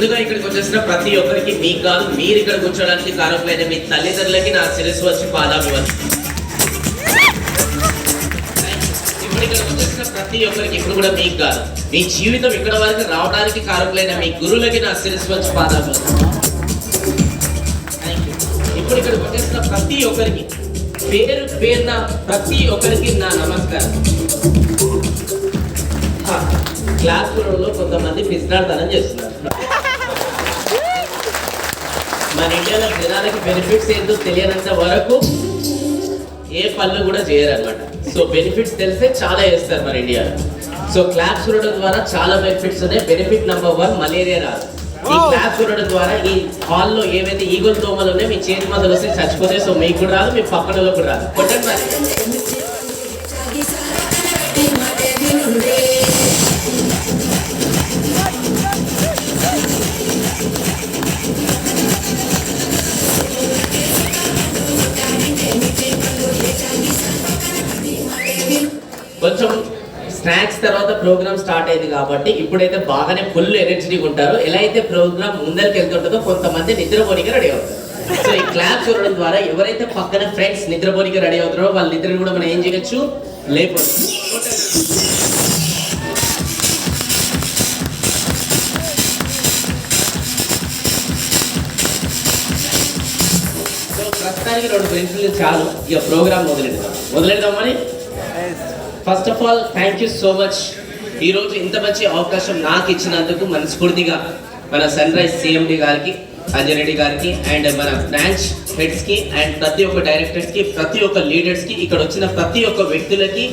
ముందుగా ఇక్కడికి వచ్చేసిన ప్రతి ఒక్కరికి మీకు కాదు, మీరు ఇక్కడ కూర్చోడానికి కారకులైన మీ తల్లిదండ్రులకి నా శిరస్సు వచ్చి పాదాభివందనం. ఇప్పుడు ఇక్కడికి వచ్చేసిన ప్రతి ఒక్కరికి ఇప్పుడు కూడా మీకు కాదు, మీ జీవితం ఇక్కడ వరకు రావడానికి కారకులైన మీ గురువులకి నా శిరస్సు వచ్చి పాదాభివందనం. ఇప్పుడు ఇక్కడికి వచ్చేసిన ప్రతి ఒక్కరికి పేరు పేరున ప్రతి ఒక్కరికి నా నమస్కారం. క్లాస్ రూమ్లో కొంతమంది పిసినార్తనం చేస్తున్నారు. మన ఇండియాలో జనాలకి బెనిఫిట్స్ ఏంటో తెలియనంత వరకు ఏ పనులు కూడా చేయరన్నమాట. సో బెనిఫిట్స్ తెలిస్తే చాలా చేస్తారు మన ఇండియాలో. సో క్లాప్స్ చూడడం ద్వారా చాలా బెనిఫిట్స్ ఉన్నాయి. బెనిఫిట్ నెంబర్ 1, మలేరియా రాదు. ఈ క్లాప్స్ చూడడం ద్వారా ఈ హాల్లో ఏవైతే ఈగలు దోమలు ఉన్నాయో మీ చేతి మొదలు వస్తే చచ్చిపోతే. సో మీకు కూడా రాదు, మీ పక్కన కూడా రాదు. కొట్టండి మరి. కొంచెం స్నాక్స్ తర్వాత ప్రోగ్రామ్ స్టార్ట్ అయింది కాబట్టి ఇప్పుడైతే బాగానే ఫుల్ ఎనర్జెటిక్ ఉంటారు. ఎలా అయితే ప్రోగ్రామ్ ముందరికి వెళ్తుంటుందో కొంతమంది నిద్రపోనిగా రెడీ అవుతారు. సో ఈ క్లాప్ చూడడం ద్వారా ఎవరైతే పక్కన ఫ్రెండ్స్ నిద్రపోనిగా రెడీ అవుతారో వాళ్ళ నిద్రని కూడా మనం ఏం చేయొచ్చు, లేపొచ్చు. సో ప్రస్తుతానికి 2 బెంచ్లు చాలు, ఇక ప్రోగ్రామ్ మొదలెడదామని. First of all thank you so much. ఈరోజు ఇంత మంచి అవకాశం నాకు ఇచ్చినందుకు మనస్ఫూర్తిగా మన సన్ రైజ్ సిఎండి గారికి, అంజయ్ రెడ్డి గారికి, అండ్ మన బ్రాంచ్ హెడ్స్కి, అండ్ ప్రతి ఒక్క డైరెక్టర్స్కి, ప్రతి ఒక్క లీడర్స్కి, ఇక్కడ వచ్చిన ప్రతి ఒక్క వ్యక్తులకి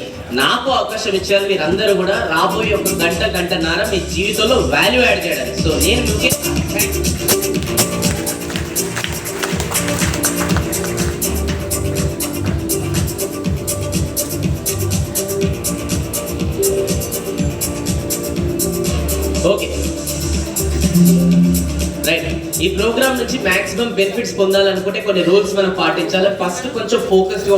నాకు అవకాశం ఇచ్చారు. మీరందరూ కూడా రాబోయే ఒక గంటన్నర మీ జీవితంలో వాల్యూ యాడ్ చేయడానికి. సో నేను మీకు ఓకే రైట్. ఈ ప్రోగ్రామ్ నుంచి మాక్సిమం బెనిఫిట్స్ పొందాలనుకుంటే కొన్ని రూల్స్ మనం పాటించాలి. ఫస్ట్ కొంచెం ఫోకస్డ్గా